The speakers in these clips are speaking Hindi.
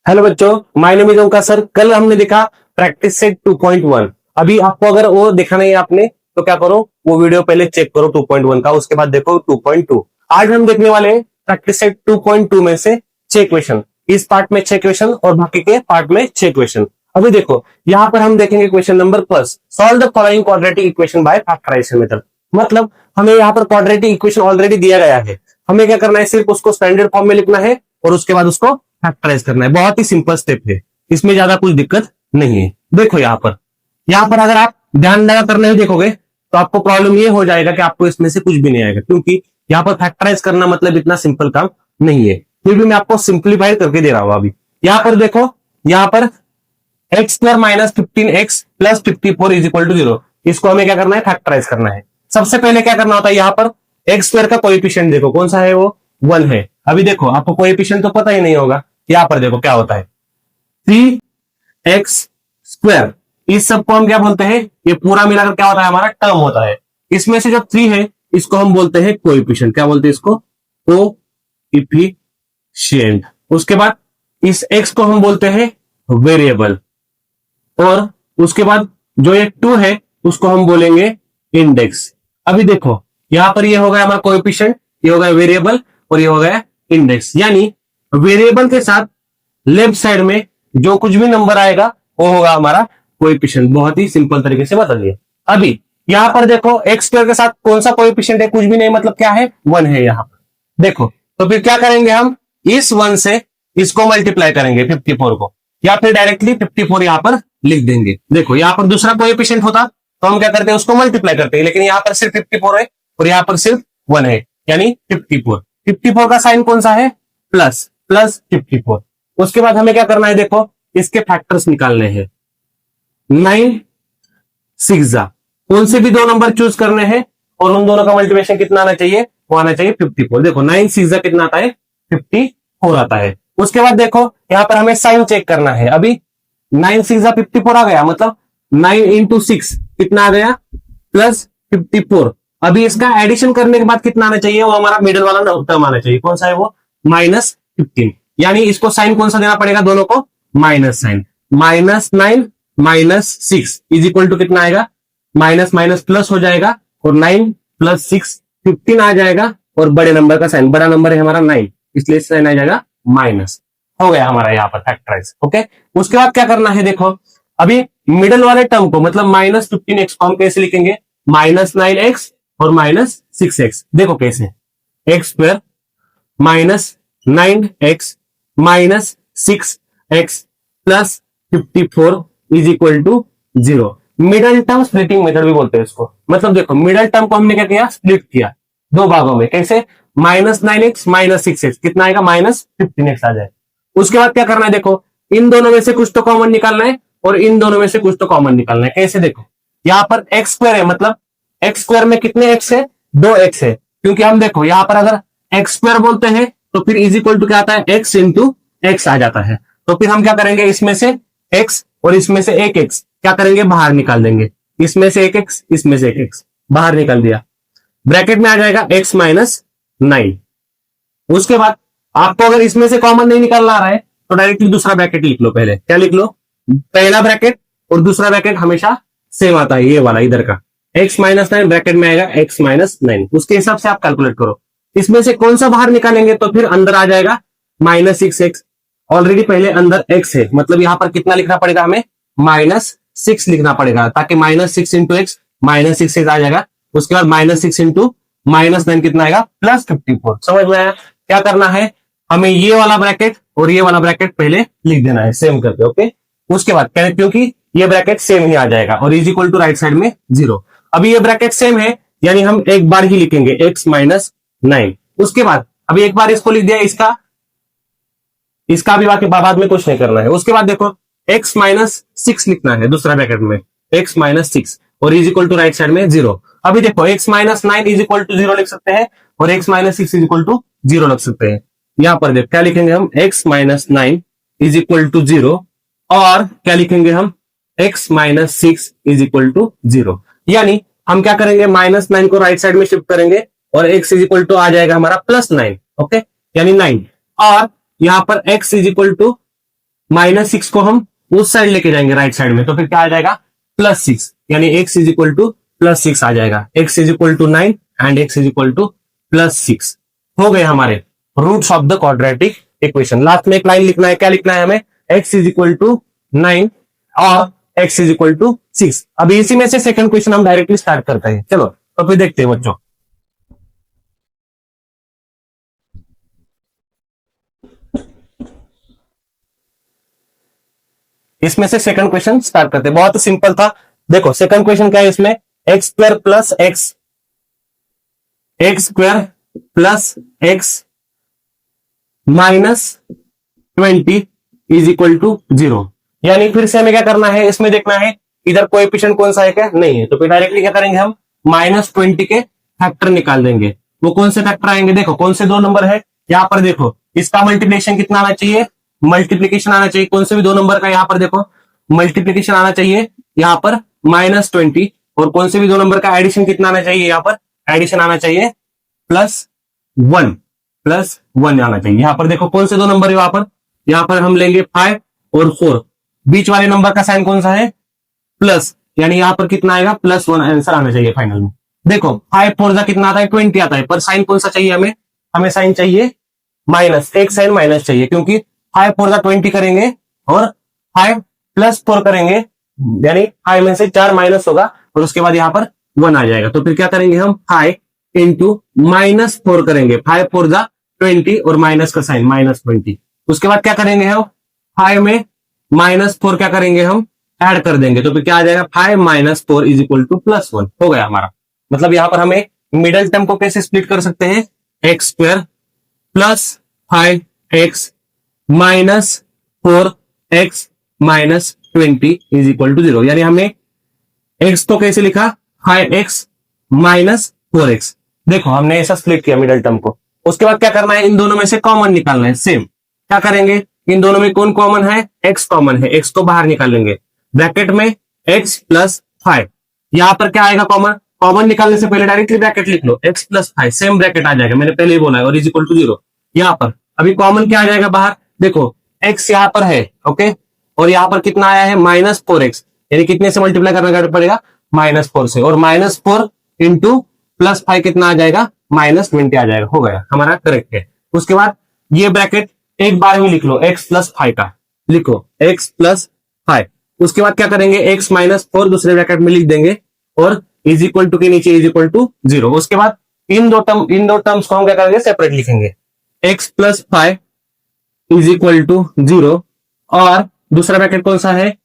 हेलो बच्चों, my name is Omkar sir. कल हमने देखा प्रैक्टिस सेट 2.1। अभी आपको अगर वो देखा नहीं है आपने तो क्या करो, वो वीडियो पहले चेक करो 2.1 का, उसके बाद देखो 2.2। आज हम देखने वाले हैं प्रैक्टिस सेट 2.2 में से 6 क्वेश्चन। इस पार्ट में 6 क्वेश्चन और बाकी के पार्ट में 6 क्वेश्चन। अभी देखो यहाँ पर हम देखेंगे question number first, solve the following quadratic equation by factorisation method. मतलब हमें यहाँ पर क्वाड्रेटिक इक्वेशन ऑलरेडी दिया गया है, हमें क्या करना है, सिर्फ उसको स्टैंडर्ड फॉर्म में लिखना है और उसके बाद उसको फैक्टराइज करना है। बहुत ही सिंपल स्टेप है, इसमें ज्यादा कुछ दिक्कत नहीं है। देखो यहाँ पर अगर आप ध्यान लगा करने में देखोगे तो आपको प्रॉब्लम ये हो जाएगा कि आपको इसमें से कुछ भी नहीं आएगा, क्योंकि यहाँ पर फैक्टराइज करना मतलब इतना सिंपल काम नहीं है। फिर भी मैं आपको सिंप्लीफाई करके दे रहा हूं। अभी यहाँ पर देखो, यहाँ पर x square minus 15x plus 54 is equal to 0। इसको हमें क्या करना है, फैक्टराइज करना है। सबसे पहले क्या करना होता है, यहाँ पर एक्स स्क्वायर का कोएफिशिएंट देखो कौन सा है, वो 1 है। अभी देखो आपको कोएफिशिएंट तो पता ही नहीं होगा, यहाँ पर देखो क्या होता है 3x स्क्वायर। इस सब को हम क्या बोलते हैं, ये पूरा मिलाकर क्या होता है, हमारा टर्म होता है। इसमें से जो 3 है इसको हम बोलते हैं कोएफिशिएंट। क्या बोलते हैं इसको, कोएफिशिएंट। उसके बाद इस x को हम बोलते हैं वेरिएबल, और उसके बाद जो ये 2 है उसको हम बोलेंगे इंडेक्स। अभी देखो यहां पर ये हो गया हमारा कोएफिशिएंट, ये हो गया वेरिएबल और ये हो गया इंडेक्स। यानी वेरिएबल के साथ लेफ्ट साइड में जो कुछ भी नंबर आएगा वो होगा हमारा कोएफिशिएंट। बहुत ही सिंपल तरीके से बता दिया। अभी यहां पर देखो एक्स स्क्वायर के साथ कौन सा कोएफिशिएंट है, कुछ भी नहीं, मतलब क्या है, 1 है यहां पर। देखो तो फिर क्या करेंगे, हम इस 1 से इसको मल्टीप्लाई करेंगे 54 को, या फिर डायरेक्टली 54 यहां पर लिख देंगे। देखो यहां पर दूसरा कोएफिशिएंट होता तो हम क्या करते हैं, उसको मल्टीप्लाई करते हैं, लेकिन यहां पर सिर्फ 54 है और यहां पर सिर्फ 1 है, यानी 54। 54 का साइन कौन सा है, प्लस, प्लस 54। उसके बाद हमें क्या करना है, देखो इसके फैक्टर्स निकालने हैं। 9 6 कौन से भी दो नंबर चूज करने हैं और उन दोनों का मल्टीप्लिकेशन कितना आना चाहिए, वो आना चाहिए 54। देखो 9 6 कितना आता है, 54 आता है। उसके बाद देखो यहां पर हमें साइन चेक करना है। अभी 9 6 54 आ गया, मतलब 9 इंटू 6 कितना आ गया, प्लस 54। अभी इसका एडिशन करने के बाद कितना आना चाहिए, वो हमारा मिडिल वाला टर्म आना चाहिए। कौन सा है वो, -15। यानी इसको साइन कौन सा देना पड़ेगा, दोनों को minus sign. -9 -6 is equal to कितना आएगा, माइनस माइनस प्लस हो जाएगा और 9 प्लस 6 15 आ जाएगा, और बड़े नंबर का साइन, बड़ा नंबर है हमारा 9, इसलिए साइन आ जाएगा माइनस। हो गया हमारा यहाँ पर फैक्टराइज। ओके, उसके बाद क्या करना है, देखो अभी मिडल वाले टर्म को, मतलब -15x को हम कैसे लिखेंगे, -9x और -6x। देखो कैसे, x square -9x -6x plus 54 is equal to 0। Middle term splitting method भी बोलते हैं इसको। मतलब देखो मिडल टर्म को हमने क्या किया, स्प्लिट किया दो भागों में। कैसे, -9x -6x कितना आएगा, -15x आ जाए। उसके बाद क्या करना है, देखो इन दोनों में से कुछ तो कॉमन निकालना है और इन दोनों में से कुछ तो कॉमन निकालना है। कैसे, देखो यहाँ पर एक्स स्क्वायर है, मतलब एक्स स्क्वायर में कितने एक्स है, 2x है। क्योंकि हम देखो यहाँ पर अगर एक्स स्क्वायर बोलते हैं तो फिर इज इक्वल टू क्या आता है, x इंटू एक्स आ जाता है। तो फिर हम क्या करेंगे, इसमें से x और इसमें से एक x क्या करेंगे, बाहर निकाल देंगे। इसमें से एक x, इसमें से एक x बाहर निकाल दिया, ब्रैकेट में आ जाएगा x -9। उसके बाद आपको अगर इसमें से कॉमन नहीं निकालना आ रहा है तो डायरेक्टली दूसरा ब्रैकेट लिख लो। पहले क्या लिख लो, पहला ब्रैकेट और दूसरा ब्रैकेट हमेशा सेम आता है, ये वाला इधर का, x -9 ब्रैकेट में आएगा x -9। उसके हिसाब से आप कैलकुलेट करो। इसमें से कौन सा बाहर निकालेंगे तो फिर अंदर आ जाएगा -6x। ऑलरेडी पहले अंदर x है, मतलब यहां पर कितना लिखना पड़ेगा हमें, -6 लिखना पड़ेगा, ताकि -6 इंटू एक्स -6 आ जाएगा। उसके बाद -6 इंटू -9 कितना आएगा, +54। समझ में आया। क्या करना है, हमें ये वाला ब्रैकेट और ये वाला ब्रैकेट पहले लिख देना है सेम करके। ओके, उसके बाद क्योंकि ये ब्रैकेट सेम ही आ जाएगा और is equal to right side में 0। अभी ये ब्रैकेट सेम है, यानी हम एक बार ही लिखेंगे x -9। उसके बाद अभी एक बार इसको लिख दिया, इसका भी बाकी बाद में कुछ नहीं करना है। उसके बाद देखो x -6 लिखना है दूसरा ब्रैकेट में, x -6 और is equal to right side में 0। अभी देखो x -9 इज इक्वल टू 0 लिख सकते हैं और x -6 इज इक्वल टू 0 लिख सकते हैं। यहां पर देखो क्या लिखेंगे हम, x -9 इज इक्वल टू 0, और क्या लिखेंगे हम, x -6 इज इक्वल टू 0। यानी हम क्या करेंगे, -9 को राइट साइड में शिफ्ट करेंगे और x इज इक्वल टू आ जाएगा हमारा +9। ओके, यानी 9, और यहां पर x इज इक्वल टू -6 को हम उस साइड लेके जाएंगे राइट साइड में, तो फिर क्या आ जाएगा +6, यानी x इज इक्वल टू +6 आ जाएगा। x is equal to 9 and x is equal to +6 हो गए हमारे roots of the quadratic equation. Last में एक लाइन लिखना है, क्या लिखना है हमें, x इज इक्वल टू 9 और x इज इक्वल टू 6। अभी इसी में से सेकंड क्वेश्चन हम डायरेक्टली स्टार्ट करते हैं। चलो तो फिर देखते हैं बच्चों। इसमें से सेकंड क्वेश्चन स्टार्ट करते हैं, बहुत सिंपल था। देखो सेकंड क्वेश्चन क्या है इसमें, x square plus x square plus x -20 is equal to 0। यानी फिर से हमें क्या करना है, इसमें देखना है इधर कोएफिशिएंट कौन सा है, क्या नहीं है, तो फिर डायरेक्टली क्या करेंगे हम -20 के फैक्टर निकाल देंगे। वो कौन से फैक्टर आएंगे, देखो कौन से दो नंबर है यहां पर, देखो इसका मल्टीप्लिकेशन कितना आना चाहिए, मल्टीप्लीकेशन आना चाहिए कौन से भी दो नंबर का, यहां पर देखो मल्टीप्लीकेशन आना चाहिए यहां पर -20, और कौन से भी दो नंबर का एडिशन कितना आना चाहिए, यहां पर एडिशन आना चाहिए +1 आना चाहिए। यहां पर देखो कौन से दो नंबर है, यहां पर हम लेंगे 5 और 4, बीच वाले नंबर का साइन कौन सा है प्लस, यानी यहां पर कितना आएगा +1 आंसर आना चाहिए फाइनल में। देखो 5 4 कितना आता है 20 आता है, पर साइन कौन सा चाहिए हमें साइन चाहिए माइनस, एक साइन माइनस चाहिए, क्योंकि 5 4 20 करेंगे और 5 + 4 करेंगे, यानी 5 में से 4 माइनस होगा और उसके बाद यहां पर 1 आ जाएगा। तो फिर क्या करेंगे हम 5 इंटू -4 करेंगे, 5 4 20 और माइनस का साइन -20। उसके बाद क्या करेंगे हम 5 में -4 क्या करेंगे हम ऐड कर देंगे, तो फिर क्या आ जाएगा 5 - 4 इज इक्वल टू +1 हो गया हमारा। मतलब यहां पर हमें मिडल टर्म को कैसे स्प्लिट कर सकते हैं, x square plus 5x -4x -20 is equal to 0। यानी हमने x को कैसे लिखा 5x -4x। देखो हमने ऐसा स्प्लिट किया मिडल टर्म को। उसके बाद क्या करना है, इन दोनों में से कॉमन निकालना है। सेम क्या करेंगे, इन दोनों में कौन कॉमन है, x कॉमन है, x को बाहर निकालेंगे, ब्रैकेट में x + 5। यहां पर क्या आएगा कॉमन, कॉमन निकालने से पहले डायरेक्टली ब्रैकेट लिख लो, x + 5 सेम ब्रैकेट आ जाएगा, मैंने पहले ही बोला है, और इज इक्वल टू 0। यहां पर अभी कॉमन क्या आ जाएगा बाहर, देखो x यहां पर है, ओके, और यहां पर कितना आया है -4x, यानी कितने से मल्टीप्लाई करना पड़ेगा -4 से, और -4 इंटू +5 कितना आ जाएगा -20 आ जाएगा, हो गया हमारा करेक्ट है। उसके बाद ये ब्रैकेट एक बार में लिख लो, x + 5 का लिखो, x + 5। उसके बाद क्या करेंगे, x -4 दूसरे ब्रैकेट में लिख देंगे और इज इक्वल टू के नीचे इज इक्वल टू 0। उसके बाद इन दो टर्म्स को हम क्या करेंगे सेपरेट लिखेंगे, x + 5 इज इक्वल टू 0, और दूसरा ब्रैकेट कौन सा है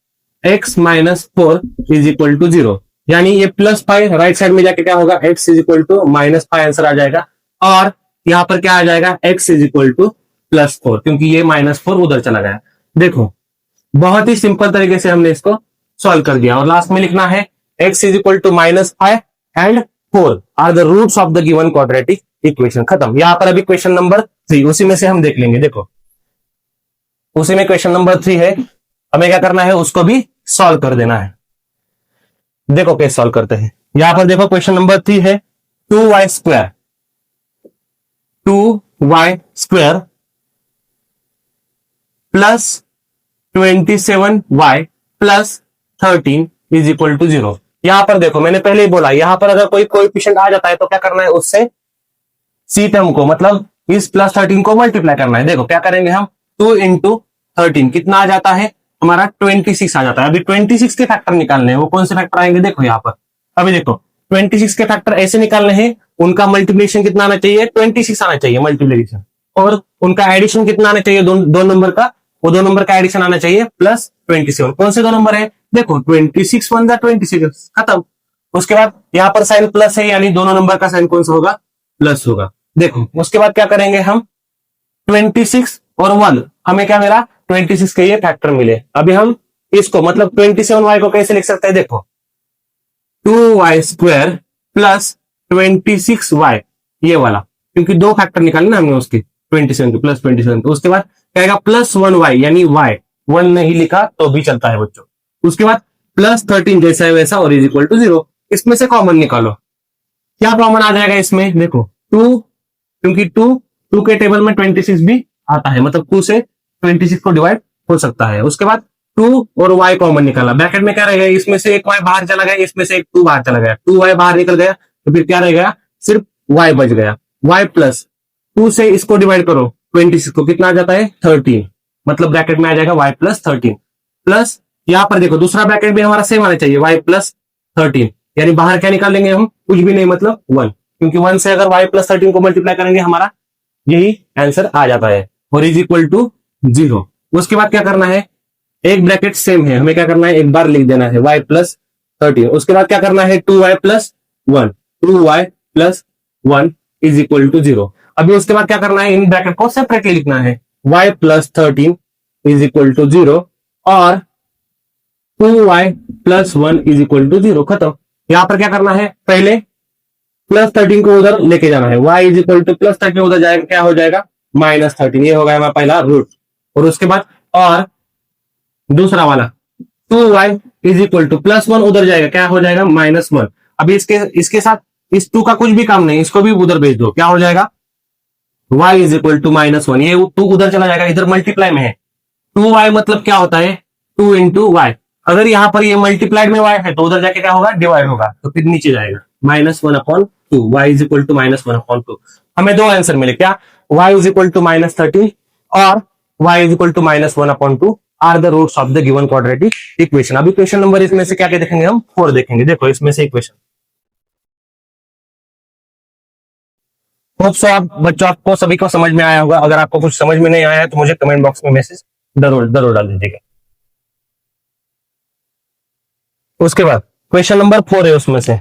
x -4 इज इक्वल टू 0। यानी ये +5 राइट साइड में जाके क्या होगा, x is equal to -5 answer आ जाएगा, और यहां पर क्या आ जाएगा x इज इक्वल टू +4, क्योंकि ये -4 उधर चला गया। देखो बहुत ही सिंपल तरीके से हमने इसको सॉल्व कर दिया, और लास्ट में लिखना है x is equal to -5 and 4 are the roots of the given quadratic equation. खत्म। यहां पर अभी क्वेश्चन नंबर 3 उसी में से हम देख लेंगे। देखो उसी में क्वेश्चन नंबर 3 है, हमें क्या करना है उसको भी सॉल्व कर देना है। देखो कैसे सॉल्व करते हैं, यहां पर देखो क्वेश्चन नंबर 3 है 2y square plus 27y plus 13 is equal to 0। यहां पर देखो मैंने पहले ही बोला, यहां पर अगर कोई कोएफिशिएंट आ जाता है तो क्या करना है, उससे सी टर्म को मतलब इस +13 को मल्टीप्लाई करना है। देखो क्या करेंगे हम 2 × 13 कितना आ जाता है हमारा 26 आ जाता है। अभी 26 के फैक्टर निकालने हैं, वो कौन से फैक्टर आएंगे देखो यहाँ पर। अभी देखो 26 के फैक्टर ऐसे निकालने हैं, उनका मल्टीप्लिकेशन कितना आना चाहिए 26 आना चाहिए मल्टीप्लिकेशन, और उनका एडिशन कितना आना चाहिए दो नंबर का, वो दो नंबर का एडिशन आना चाहिए +27। कौन से दो नंबर है देखो 26 × 26 खत्म। उसके बाद यहाँ पर साइन प्लस है, यानी दोनों नंबर का साइन कौन सा होगा प्लस होगा। देखो उसके बाद क्या करेंगे हम 26 और 1 हमें क्या मिला 26 के ये फैक्टर मिले। अभी हम इसको मतलब 27y को कैसे लिख सकते हैं, देखो 2y स्क्वायर प्लस 26y ये वाला, क्योंकि दो फैक्टर निकाले ना हमने उसके 27 के प्लस 27 के। उसके बाद क्या आएगा +1y, यानी y 1 नहीं लिखा तो भी चलता है बच्चों। उसके बाद +13 जैसा है वैसा और इज इक्वल टू 0। इसमें से कॉमन निकालो, क्या कॉमन आ जाएगा इसमें, देखो 2, क्योंकि 2 के टेबल में 26 भी आता है, मतलब 2 से 26 को डिवाइड हो सकता है। उसके बाद 2 और y कॉमन निकाला, ब्रैकेट में क्या रहेगा, इसमें से एक y बाहर चला गया, इसमें से एक 2 बाहर चला गया, 2y बाहर निकल गया, तो फिर क्या रह गया, सिर्फ y बच गया। y प्लस 2 से इसको डिवाइड करो 26 को, कितना आ जाता है 13, मतलब ब्रैकेट में आ जाएगा y प्लस 13 प्लस यहां पर देखो दूसरा ब्रैकेट भी हमारा सेम आना चाहिए, y प्लस 13, यानी बाहर क्या निकाल लेंगे हम, कुछ भी नहीं, मतलब 1, क्योंकि 1 से अगर y प्लस 13 को मल्टीप्लाई करेंगे हमारा यही आंसर आ जाता है, और इज इक्वल टू 0। उसके बाद क्या करना है, एक ब्रैकेट सेम है, हमें क्या करना है, एक बार लिख देना है y प्लस 13। उसके बाद क्या करना है 2y plus 1, 2y plus 1 is equal to 0। अभी उसके बाद क्या करना है, इन ब्रैकेट को सेपरेटली लिखना है, y plus 13 is equal to 0 और 2y plus 1 is equal to 0, खत्म। यहां पर क्या करना है, पहले प्लस 13 को उधर लेके जाना है, y is equal two plus 13 उधर जाएगा, क्या हो जाएगा माइनस 13, ये हो गया हमारा पहला रूट। और उसके बाद और दूसरा वाला 2y is equal two plus 1 उधर जाएगा, क्या हो जाएगा माइनस 1। अभी इसके साथ इस 2 का कुछ भी काम नहीं, इसको भी उधर भेज दो, क्या हो जाएगा y is equal to minus 1, ये 2 उधर चला जाएगा, इधर मल्टीप्लाई में है, 2y मतलब क्या होता है 2 इंटू वाई। अगर यहाँ पर ये मल्टीप्लाइड में y है तो उधर जाके क्या होगा डिवाइड होगा, तो फिर नीचे जाएगा minus 1/2, y is equal to minus 1/2। हमें दो आंसर मिले, क्या y is equal to minus 13 और y is equal to minus 1/2 are the roots of the given quadratic equation. अभी क्वेश्चन नंबर इसमें से क्या क्या देखेंगे हम, 4 देखेंगे। देखो इसमें से इक्वेशन, होप सो आप बच्चों आपको सभी को समझ में आया होगा। अगर आपको कुछ समझ में नहीं आया है तो मुझे कमेंट बॉक्स में मैसेज जरूर डाल दीजिएगा। उसके बाद क्वेश्चन नंबर 4 है, उसमें से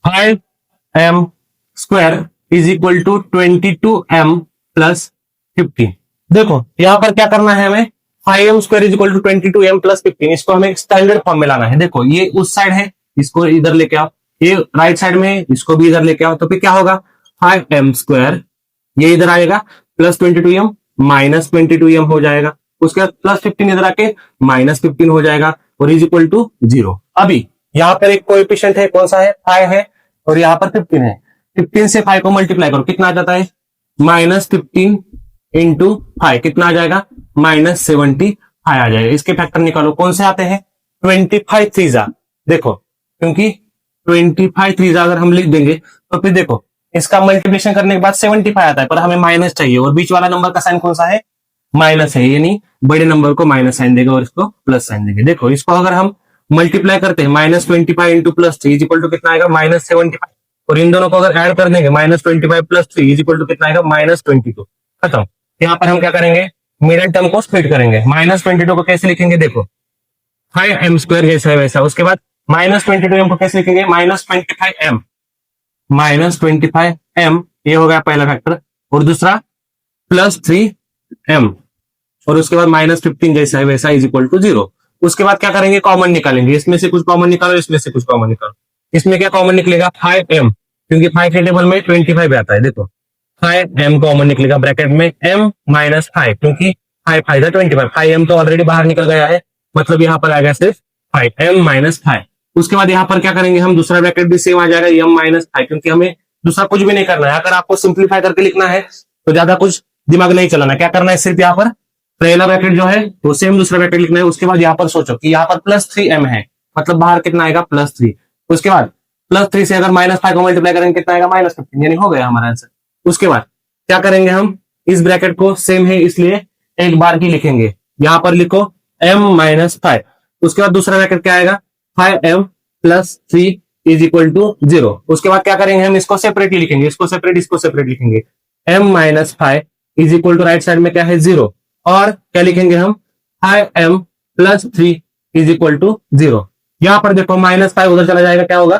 5m square is equal to 22m plus 15। देखो यहां पर क्या करना है हमें, 5m square is equal to 22m plus 15, इसको हमें स्टैंडर्ड फॉर्म में लाना है। देखो ये उस साइड है, इसको इधर लेके आओ, ये राइट साइड में है, इसको भी इधर लेके आओ, तो फिर क्या होगा 5m स्क्वायर, ये इधर आएगा प्लस 22m माइनस 22m हो जाएगा, उसके बाद प्लस 15 इधर आके माइनस 15 हो जाएगा, और इज इक्वल टू 0। अभी यहाँ पर एक कोएफिशिएंट है, कौन सा है 5 है, और यहाँ पर 15 है, 15 से 5 को मल्टीप्लाई करो, कितना आ जाता है माइनस 15 इंटू 5, कितना आ जाएगा माइनस 75 आ जाएगा। इसके फैक्टर निकालो, कौन से आते हैं 25 थ्रीजा, देखो क्योंकि 25 थ्रीजा अगर हम लिख देंगे तो फिर देखो इसका मल्टीप्लिकेशन करने के बाद 75 आता है, पर हमें माइनस चाहिए, और बीच वाला नंबर का साइन कौन सा है माइनस है, यानी बड़े नंबर को माइनस साइन देगा और इसको प्लस साइन देंगे। देखो इसको अगर हम मल्टीप्लाई करते हैं minus 25 into plus 3 is equal to कितना आएगा माइनस 75, और इन दोनों को अगर ऐड कर देंगे minus 25 plus 3 is equal to कितना आएगा माइनस 22, खत्म। यहाँ पर हम क्या करेंगे, मिडिल टर्म को स्प्लिट करेंगे, माइनस 22 को कैसे लिखेंगे, देखो 5m स्क्वायर जैसा है वैसा, उसके बाद माइनस 22m को कैसे लिखेंगे माइनस 25m, माइनस 25m, ये हो गया पहला फैक्टर, और दूसरा प्लस 3m, और उसके बाद माइनस 15 जैसा है वैसा इज इक्वल टू 0। उसके बाद क्या करेंगे, कॉमन निकालेंगे, इसमें से कुछ कॉमन निकालो, इसमें से कुछ कॉमन निकालो। इसमें क्या कॉमन निकलेगा 5m, क्योंकि 5 के टेबल में 25 आता है, देखो 5m कॉमन निकलेगा, ब्रैकेट में m माइनस 5, क्योंकि 5 फाइव 25, 5m तो ऑलरेडी बाहर निकल गया है, मतलब यहाँ पर आएगा सिर्फ 5m माइनस 5। उसके बाद यहाँ पर क्या करेंगे हम, दूसरा ब्रैकेट भी सेम आ जाएगा m माइनस 5, क्योंकि हमें दूसरा कुछ भी नहीं करना है। अगर आपको सिंप्लीफाई करके लिखना है तो ज्यादा कुछ दिमाग नहीं चलाना, क्या करना है, सिर्फ यहाँ पर पहला ब्रैकेट जो है वो सेम दूसरा ब्रैकेट लिखना है। उसके बाद यहाँ पर सोचो कि यहाँ पर प्लस 3m है, मतलब बाहर कितना आएगा प्लस 3, उसके बाद प्लस 3 से अगर माइनस 5 को मल्टीप्लाई करेंगे कितना आएगा माइनस 15, यानी हो गया हमारा आंसर। उसके बाद क्या करेंगे हम, इस ब्रैकेट को सेम है इसलिए एक बार ही लिखेंगे, यहाँ पर लिखो m माइनस 5, उसके बाद दूसरा ब्रैकेट क्या आएगा 5m plus 3 is equal to 0। उसके बाद क्या करेंगे हम, इसको सेपरेटली लिखेंगे, इसको सेपरेट लिखेंगे, m minus 5 is equal to right side में क्या है 0, और क्या लिखेंगे हम 5m plus 3 is equal to 0। यहां पर देखो माइनस 5 उधर चला जाएगा, क्या होगा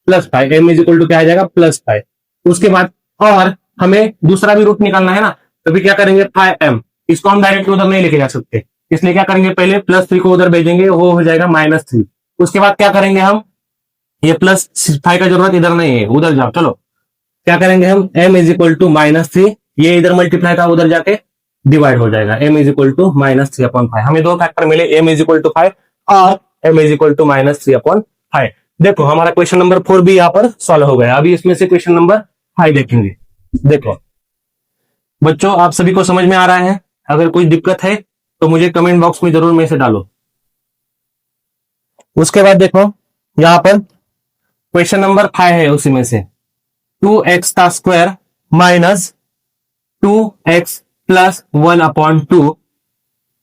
plus 5, m is equal to क्या आ जाएगा प्लस 5। उसके बाद और हमें दूसरा भी रूट निकालना है ना, तो भी क्या करेंगे 5m, इसको हम डायरेक्ट उधर नहीं लेके जा सकते, इसलिए क्या करेंगे पहले प्लस 3 को उधर भेजेंगे, वो हो जाएगा माइनस 3। उसके बाद क्या करेंगे हम, ये प्लस 5 का जरूरत इधर नहीं है, उधर जाओ, चलो क्या करेंगे हम m is equal to minus 3, ये इधर मल्टीप्लाई का उधर जाके डिवाइड हो जाएगा, m is equal to minus 3/5। हमें दो फैक्टर मिले, m इज इक्वल टू 5 और m is equal to minus 3/5। देखो हमारा क्वेश्चन नंबर 4 भी यहाँ पर सॉल्व हो गया। अभी इसमें से क्वेश्चन नंबर 5 देखेंगे। देखो बच्चों आप सभी को समझ में आ रहा है, अगर कोई दिक्कत है तो मुझे कमेंट बॉक्स में जरूर मैसेज डालो। उसके बाद देखो यहां पर क्वेश्चन नंबर 5 है, उसी में से 2x का square minus 2x plus 1/2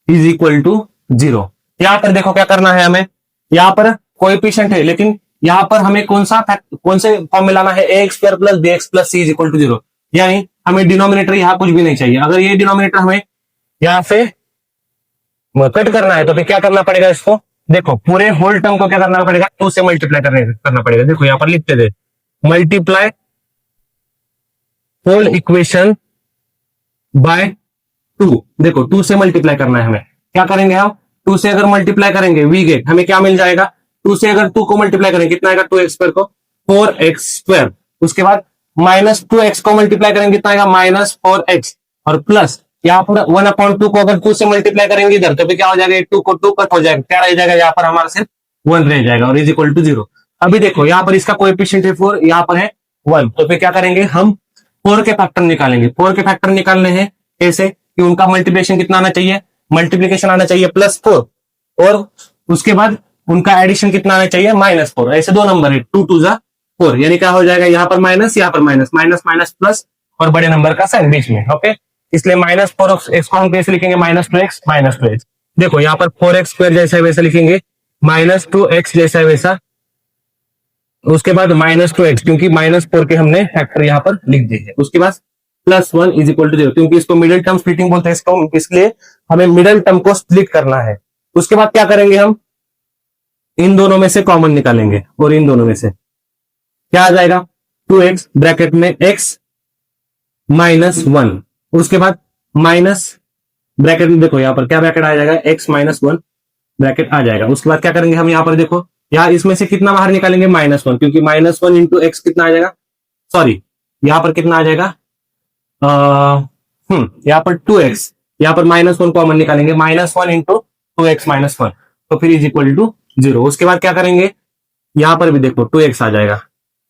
is equal to 0। यहां पर देखो क्या करना है हमें, यहां पर कोएफिशिएंट है लेकिन यहां पर हमें कौन से फॉर्म में लाना है, ax square plus bx plus c is equal to 0। यानी हमें डिनोमिनेटर यहां कुछ भी नहीं चाहिए। अगर ये डिनोमिनेटर हमें यहां से कट करना है तो फिर क्या करना पड़ेगा, इसको देखो पूरे होल टर्म को क्या करना पड़ेगा, 2 से मल्टीप्लाई करना पड़ेगा। देखो यहां पर लिखते थे मल्टीप्लाई होल इक्वेशन बाय 2। देखो 2 से मल्टीप्लाई करना है हमें, क्या करेंगे हम, 2 से अगर मल्टीप्लाई करेंगे वी गेट, हमें क्या मिल जाएगा, 2 से अगर 2 को मल्टीप्लाई करेंगे कितना आएगा, 2x स्क्वायर को 4x स्क्वायर। उसके बाद माइनस 2x को मल्टीप्लाई करेंगे कितना आएगा, माइनस 4x, और प्लस यहाँ पर 1/2 को अगर 2 से मल्टीप्लाई करेंगे इधर तो फिर क्या हो जाएगा, 2 को 2 कट हो जाएगा, क्या रह जाएगा यहाँ पर हमारा सिर्फ 1 रह जाएगा और इज इक्वल टू 0। अभी देखो यहाँ पर इसका कोएफिशिएंट है 4, यहाँ पर है 1, तो फिर क्या करेंगे हम 4 के फैक्टर निकालेंगे। 4 के फैक्टर निकालने हैं ऐसे कि उनका मल्टीप्लिकेशन कितना आना चाहिए, मल्टीप्लिकेशन आना चाहिए +4, और उसके बाद उनका एडिशन कितना आना चाहिए, -4। ऐसे दो नंबर है 2 2 जा 4, यानी क्या हो जाएगा, यहाँ पर माइनस, यहाँ पर माइनस, माइनस माइनस प्लस और बड़े नंबर का साइन बीच में। ओके, इसलिए -4x को हम कैसे लिखेंगे, -2x। देखो यहाँ पर 4x स्क्वायर जैसा वैसा लिखेंगे, -2x जैसा वैसा, उसके बाद -2x क्योंकि -4 के हमने फैक्टर यहाँ पर लिख दिए हैं। उसके बाद +1 इज इक्वल टू 0 क्योंकि इसको मिडिल टर्म स्प्लिटिंग बोलते हैं इसको, इसलिए हमें मिडिल टर्म को स्प्लिट करना है। उसके बाद क्या करेंगे हम, इन दोनों में से कॉमन निकालेंगे और इन दोनों में से क्या आ जाएगा, 2x ब्रैकेट में x -1, उसके बाद माइनस ब्रैकेट में देखो यहाँ पर क्या ब्रैकेट आ जाएगा, x -1 ब्रैकेट आ जाएगा। उसके बाद क्या करेंगे हम, यहाँ पर देखो यहाँ इसमें से कितना बाहर निकालेंगे, -1, क्योंकि -1 इंटू एक्स कितना आ जाएगा, सॉरी यहाँ पर कितना आ जाएगा, यहाँ पर 2x, यहाँ पर -1 कॉमन निकालेंगे, -1 इंटू 2x -1, तो फिर इज इक्वल टू 0। उसके बाद क्या करेंगे, यहाँ पर भी देखो 2x आ जाएगा,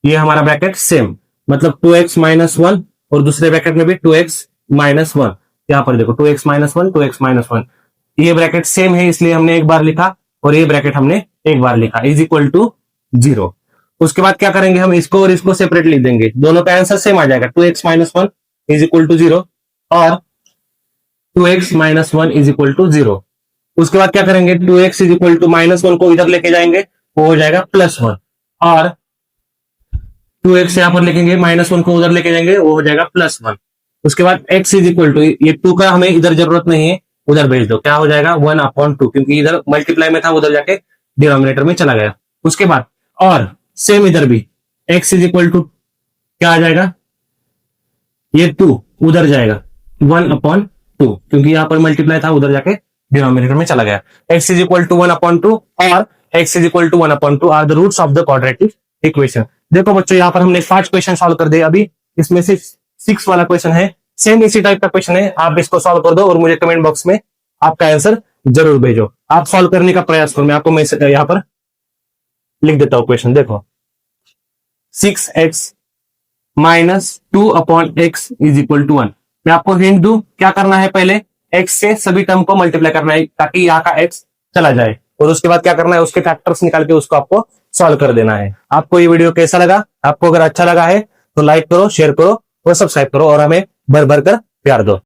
ये हमारा ब्रैकेट सेम, मतलब 2x -1 और दूसरे ब्रैकेट में भी 2x -1, यहाँ पर देखो 2x -1 2x -1, ये ब्रैकेट सेम है इसलिए हमने एक बार लिखा और ये ब्रैकेट हमने एक बार लिखा, इज इक्वल टू 0। उसके बाद क्या करेंगे हम, इसको और इसको सेपरेट लिख देंगे, दोनों का आंसर सेम आ जाएगा, 2x -1 इज इक्वल टू 0 और 2x -1 इज इक्वल टू 0। उसके बाद क्या करेंगे, 2x इज इक्वल टू -1 को इधर लेके जाएंगे, वो हो जाएगा +1, और 2x यहां पर लिखेंगे, -1 को उधर लेके जाएंगे, वो हो जाएगा +1। उसके बाद x इज इक्वल टू, ये 2 का हमें इधर जरूरत नहीं है, उधर भेज दो, क्या हो जाएगा 1/2, क्योंकि इधर मल्टीप्लाई में था, उधर जाके डिनोमिनेटर में चला गया। उसके बाद और सेम इधर भी x इज इक्वल टू क्या आ जाएगा, ये 2 उधर जाएगा 1/2, क्योंकि यहाँ पर मल्टीप्लाई था, उधर जाके डिनोमिनेटर में चला गया। x इज इक्वल टू 1/2 और x is equal to 1/2 are the roots of the quadratic equation. देखो बच्चों यहाँ पर हमने 5 क्वेश्चन सॉल्व कर दिए, अभी इसमें से 6 वाला क्वेश्चन है, सेम इसी टाइप का क्वेश्चन है, आप इसको सॉल्व कर दो और मुझे कमेंट बॉक्स में आपका आंसर जरूर भेजो। आप सॉल्व करने का प्रयास करो, मैं आपको मैसेज यहाँ पर लिख देता हूं क्वेश्चन। देखो 6x -2/x is equal to 1। मैं आपको हिंट दूं, क्या करना है, पहले x से सभी टर्म को मल्टीप्लाई करना है ताकि यहाँ का x चला जाए, और उसके बाद क्या करना है, उसके फैक्टर्स निकाल के उसको आपको सॉल्व कर देना है। आपको ये वीडियो कैसा लगा, आपको अगर अच्छा लगा है तो लाइक करो, शेयर करो और सब्सक्राइब करो और हमें भर भर कर प्यार दो।